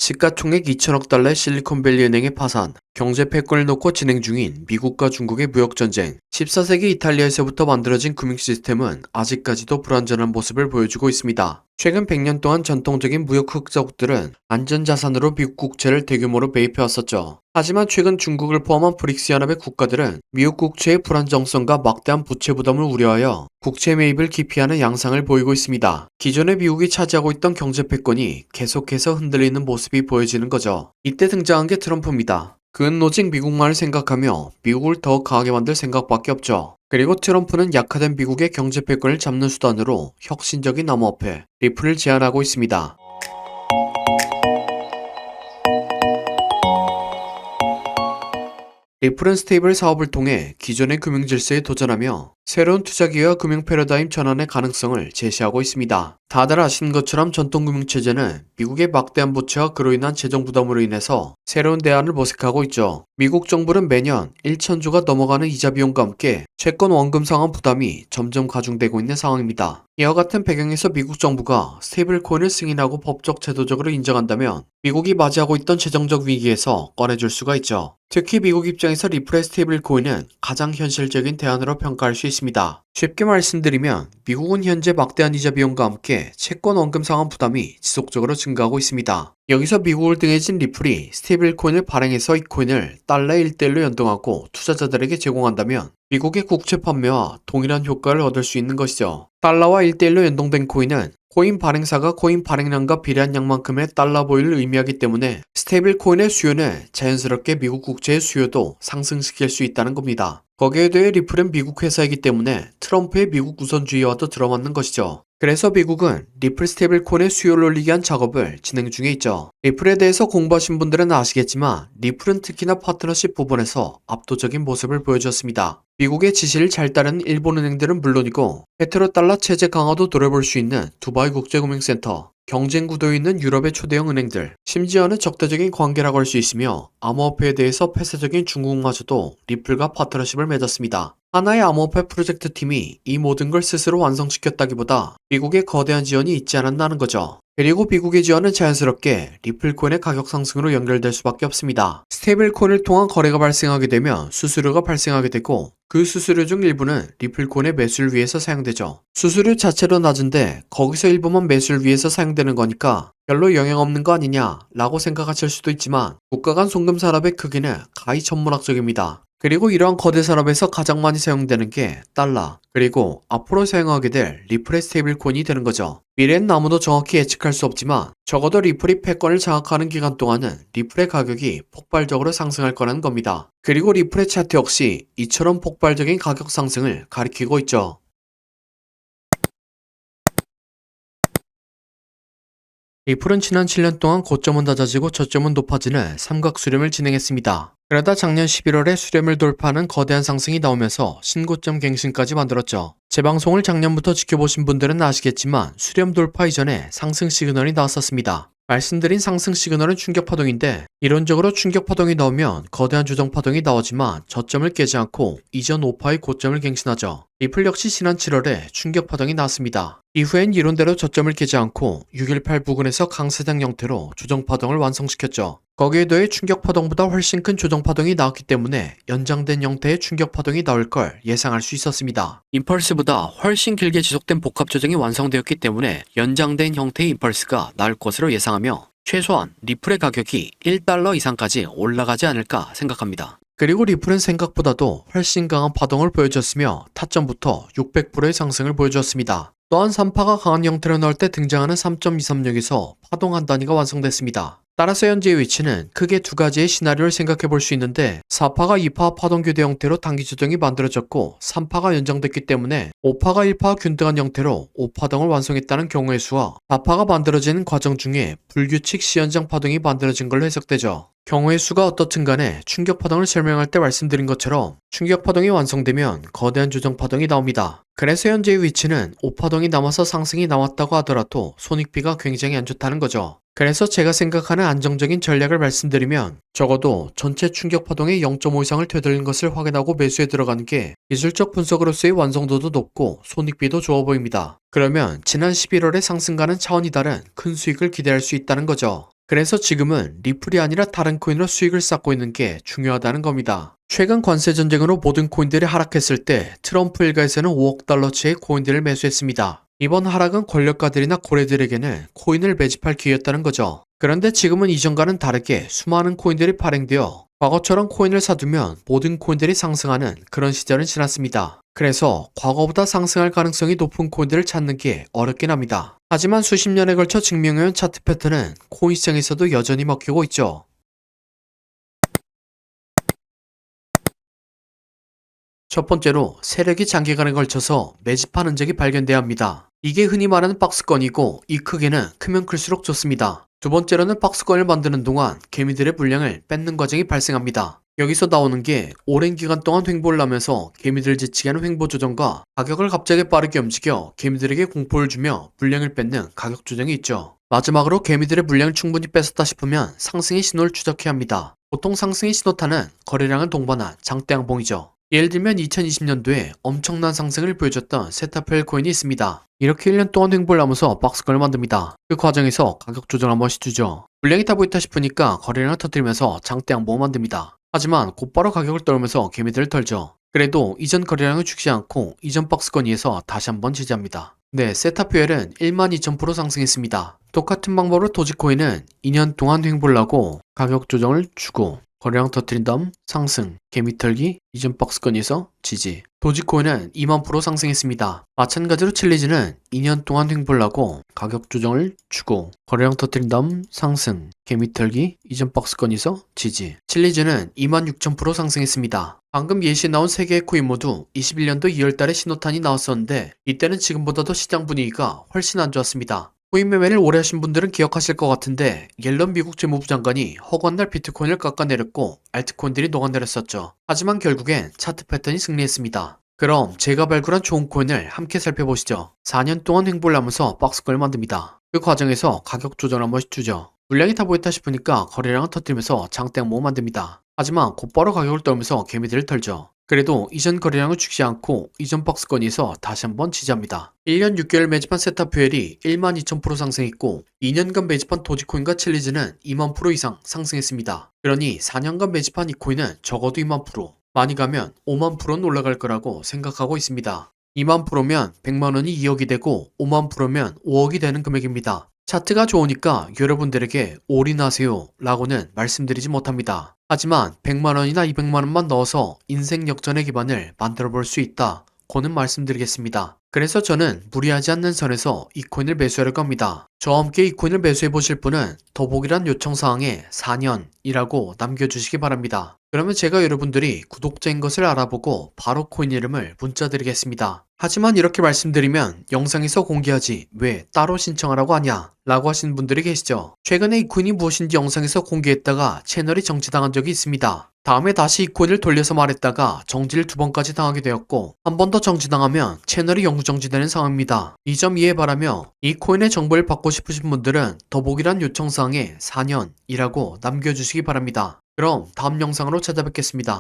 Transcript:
시가총액 2천억 달러의 실리콘밸리 은행의 파산, 경제 패권을 놓고 진행 중인 미국과 중국의 무역전쟁, 14세기 이탈리아에서부터 만들어진 금융 시스템은 아직까지도 불완전한 모습을 보여주고 있습니다. 최근 100년 동안 전통적인 무역 흑자국들은 안전자산으로 미국 국채를 대규모로 매입해왔었죠. 하지만 최근 중국을 포함한 브릭스 연합의 국가들은 미국 국채의 불안정성과 막대한 부채 부담을 우려하여 국채 매입을 기피하는 양상을 보이고 있습니다. 기존의 미국이 차지하고 있던 경제 패권이 계속해서 흔들리는 모습이 보여지는 거죠. 이때 등장한 게 트럼프입니다. 그는 오직 미국만을 생각하며 미국을 더 강하게 만들 생각밖에 없죠. 그리고 트럼프는 약화된 미국의 경제 패권을 잡는 수단으로 혁신적인 암호화폐, 리플을 제안하고 있습니다. 리플은 스테이블 사업을 통해 기존의 금융 질서에 도전하며 새로운 투자 기회와 금융 패러다임 전환의 가능성을 제시하고 있습니다. 다들 아시는 것처럼 전통 금융체제는 미국의 막대한 부채와 그로 인한 재정 부담으로 인해서 새로운 대안을 모색하고 있죠. 미국 정부는 매년 1,000조가 넘어가는 이자 비용과 함께 채권 원금 상환 부담이 점점 가중되고 있는 상황입니다. 이와 같은 배경에서 미국 정부가 스테이블 코인을 승인하고 법적 제도적으로 인정한다면 미국이 맞이하고 있던 재정적 위기에서 꺼내줄 수가 있죠. 특히 미국 입장에서 리플의 스테이블 코인은 가장 현실적인 대안으로 평가할 수 있습니다. 쉽게 말씀드리면 미국은 현재 막대한 이자 비용과 함께 채권 원금 상환 부담이 지속적으로 증가하고 있습니다. 여기서 미국을 등해진 리플이 스테이블 코인을 발행해서 이 코인을 달러의 1대1로 연동하고 투자자들에게 제공한다면 미국의 국채 판매와 동일한 효과를 얻을 수 있는 것이죠. 달러와 1대1로 연동된 코인은 코인 발행사가 코인 발행량과 비례한 양만큼의 달러 보유를 의미하기 때문에 스테이블 코인의 수요는 자연스럽게 미국 국채의 수요도 상승시킬 수 있다는 겁니다. 거기에 대해 리플은 미국 회사이기 때문에 트럼프의 미국 우선주의와도 들어맞는 것이죠. 그래서 미국은 리플 스테이블 코인의 수요를 올리기 위한 작업을 진행 중에 있죠. 리플에 대해서 공부하신 분들은 아시겠지만 리플은 특히나 파트너십 부분에서 압도적인 모습을 보여주었습니다. 미국의 지시를 잘 따르는 일본 은행들은 물론이고 페트로달러 체제 강화도 노려볼 수 있는 두바이 국제금융센터, 경쟁 구도에 있는 유럽의 초대형 은행들, 심지어는 적대적인 관계라고 할 수 있으며 암호화폐에 대해서 폐쇄적인 중국마저도 리플과 파트너십을 맺었습니다. 하나의 암호화폐 프로젝트 팀이 이 모든 걸 스스로 완성시켰다기보다 미국의 거대한 지원이 있지 않았나는 거죠. 그리고 미국의 지원은 자연스럽게 리플 코인의 가격 상승으로 연결될 수밖에 없습니다. 스테이블 코인을 통한 거래가 발생하게 되면 수수료가 발생하게 되고 그 수수료 중 일부는 리플 코인의 매수를 위해서 사용되죠. 수수료 자체도 낮은데 거기서 일부만 매수를 위해서 사용되는 거니까 별로 영향 없는 거 아니냐 라고 생각하실 수도 있지만 국가 간 송금 산업의 크기는 가히 천문학적입니다. 그리고 이러한 거대 산업에서 가장 많이 사용되는 게 달러, 그리고 앞으로 사용하게 될 리플의 스테이블 코인이 되는 거죠. 미래는 아무도 정확히 예측할 수 없지만 적어도 리플이 패권을 장악하는 기간 동안은 리플의 가격이 폭발적으로 상승할 거라는 겁니다. 그리고 리플의 차트 역시 이처럼 폭발적인 가격 상승을 가리키고 있죠. 리플은 지난 7년 동안 고점은 낮아지고 저점은 높아지는 삼각수렴을 진행했습니다. 그러다 작년 11월에 수렴을 돌파하는 거대한 상승이 나오면서 신고점 갱신까지 만들었죠. 제 방송을 작년부터 지켜보신 분들은 아시겠지만 수렴 돌파 이전에 상승 시그널이 나왔었습니다. 말씀드린 상승 시그널은 충격파동인데 이론적으로 충격파동이 나오면 거대한 조정파동이 나오지만 저점을 깨지 않고 이전 5파의 고점을 갱신하죠. 리플 역시 지난 7월에 충격파동이 나왔습니다. 이후엔 이론대로 저점을 깨지 않고 618 부근에서 강세장 형태로 조정파동을 완성시켰죠. 거기에 더해 충격파동보다 훨씬 큰 조정파동이 나왔기 때문에 연장된 형태의 충격파동이 나올 걸 예상할 수 있었습니다. 임펄스보다 훨씬 길게 지속된 복합조정이 완성되었기 때문에 연장된 형태의 임펄스가 나올 것으로 예상하며 최소한 리플의 가격이 1달러 이상까지 올라가지 않을까 생각합니다. 그리고 리플은 생각보다도 훨씬 강한 파동을 보여줬으며 타점부터 600%의 상승을 보여주었습니다. 또한 3파가 강한 형태로 나올 때 등장하는 3.236에서 파동 한 단위가 완성됐습니다. 따라서 현재의 위치는 크게 두 가지의 시나리오를 생각해 볼 수 있는데 4파가 2파 파동 교대 형태로 단기 조정이 만들어졌고 3파가 연장됐기 때문에 5파가 1파와 균등한 형태로 5파동을 완성했다는 경우의 수와 4파가 만들어지는 과정 중에 불규칙 시연장 파동이 만들어진 걸로 해석되죠. 경우의 수가 어떻든 간에 충격파동을 설명할 때 말씀드린 것처럼 충격파동이 완성되면 거대한 조정파동이 나옵니다. 그래서 현재의 위치는 5파동이 남아서 상승이 나왔다고 하더라도 손익비가 굉장히 안 좋다는 거죠. 그래서 제가 생각하는 안정적인 전략을 말씀드리면 적어도 전체 충격파동의 0.5 이상을 되돌린 것을 확인하고 매수에 들어가는 게 기술적 분석으로서의 완성도도 높고 손익비도 좋아 보입니다. 그러면 지난 11월의 상승과는 차원이 다른 큰 수익을 기대할 수 있다는 거죠. 그래서 지금은 리플이 아니라 다른 코인으로 수익을 쌓고 있는 게 중요하다는 겁니다. 최근 관세 전쟁으로 모든 코인들이 하락했을 때 트럼프 일가에서는 5억 달러치의 코인들을 매수했습니다. 이번 하락은 권력가들이나 고래들에게는 코인을 매집할 기회였다는 거죠. 그런데 지금은 이전과는 다르게 수많은 코인들이 발행되어 과거처럼 코인을 사두면 모든 코인들이 상승하는 그런 시절은 지났습니다. 그래서 과거보다 상승할 가능성이 높은 코인들을 찾는 게 어렵긴 합니다. 하지만 수십 년에 걸쳐 증명해온 차트 패턴은 코인 시장에서도 여전히 먹히고 있죠. 첫 번째로 세력이 장기간에 걸쳐서 매집한 흔적이 발견돼야 합니다. 이게 흔히 말하는 박스권이고 이 크기는 크면 클수록 좋습니다. 두 번째로는 박스권을 만드는 동안 개미들의 물량을 뺏는 과정이 발생합니다. 여기서 나오는 게 오랜 기간 동안 횡보를 하면서 개미들을 지치게 하는 횡보 조정과 가격을 갑자기 빠르게 움직여 개미들에게 공포를 주며 물량을 뺏는 가격 조정이 있죠. 마지막으로 개미들의 물량을 충분히 뺏었다 싶으면 상승의 신호를 추적해야 합니다. 보통 상승의 신호탄은 거래량을 동반한 장대 양봉이죠. 예를 들면 2020년도에 엄청난 상승을 보여줬던 세타펠 코인이 있습니다. 이렇게 1년 동안 횡보를 하면서 박스권을 만듭니다. 그 과정에서 가격 조정 한 번씩 주죠. 물량이 타고 있다 싶으니까 거래량을 터뜨리면서 장대 양봉을 만듭니다. 하지만 곧바로 가격을 떨면서 개미들을 털죠. 그래도 이전 거래량을 죽지 않고 이전 박스권 위에서 다시 한번 지지합니다. 네, 세타퓨엘은 12,000% 상승했습니다. 똑같은 방법으로 도지코인은 2년 동안 횡보를 하고 가격 조정을 주고 거래량 터뜨린 다음 상승, 개미 털기, 이전 박스권에서 지지. 도지코인은 2만% 상승했습니다. 마찬가지로 칠리즈는 2년 동안 횡보를 하고 가격 조정을 주고 거래량 터뜨린 다음 상승, 개미 털기, 이전 박스권에서 지지. 칠리즈는 26,000% 상승했습니다. 방금 예시에 나온 3개의 코인 모두 21년도 2월달에 신호탄이 나왔었는데 이때는 지금보다도 시장 분위기가 훨씬 안 좋았습니다. 코인 매매를 오래 하신 분들은 기억하실 것 같은데 옐런 미국 재무부 장관이 허구한 날 비트코인을 깎아내렸고 알트코인들이 녹아내렸었죠. 하지만 결국엔 차트 패턴이 승리했습니다. 그럼 제가 발굴한 좋은 코인을 함께 살펴보시죠. 4년 동안 횡보를 하면서 박스권을 만듭니다. 그 과정에서 가격 조정을 한 번씩 주죠. 물량이 타고 있다 싶으니까 거래량을 터뜨리면서 장대 양봉을 만듭니다. 하지만 곧바로 가격을 떨면서 개미들을 털죠. 그래도 이전 거래량을 죽지 않고 이전 박스권에서 다시 한번 지지합니다. 1년 6개월 매집한 세타퓨엘이 12,000% 상승했고 2년간 매집한 도지코인과 칠리즈는 2만% 이상 상승했습니다. 그러니 4년간 매집한 이 코인은 적어도 2만%, 많이 가면 5만%는 올라갈 거라고 생각하고 있습니다. 2만%면 100만원이 2억이 되고 5만%면 5억이 되는 금액입니다. 차트가 좋으니까 여러분들에게 올인하세요 라고는 말씀드리지 못합니다. 하지만 100만원이나 200만원만 넣어서 인생 역전의 기반을 만들어 볼 수 있다 고는 말씀드리겠습니다. 그래서 저는 무리하지 않는 선에서 이 코인을 매수하려고 합니다. 저와 함께 이 코인을 매수해 보실 분은 더보기란 요청사항에 4년이라고 남겨주시기 바랍니다. 그러면 제가 여러분들이 구독자인 것을 알아보고 바로 코인 이름을 문자 드리겠습니다. 하지만 이렇게 말씀드리면 영상에서 공개하지 왜 따로 신청하라고 하냐 라고 하시는 분들이 계시죠. 최근에 이 코인이 무엇인지 영상에서 공개했다가 채널이 정지당한 적이 있습니다. 다음에 다시 이 코인을 돌려서 말했다가 정지를 2번까지 당하게 되었고 한 번 더 정지당하면 채널이 영구 정지되는 상황입니다. 이 점 이해 바라며 이 코인의 정보를 받고 싶으신 분들은 더보기란 요청사항에 4년이라고 남겨주시기 바랍니다. 그럼 다음 영상으로 찾아뵙겠습니다.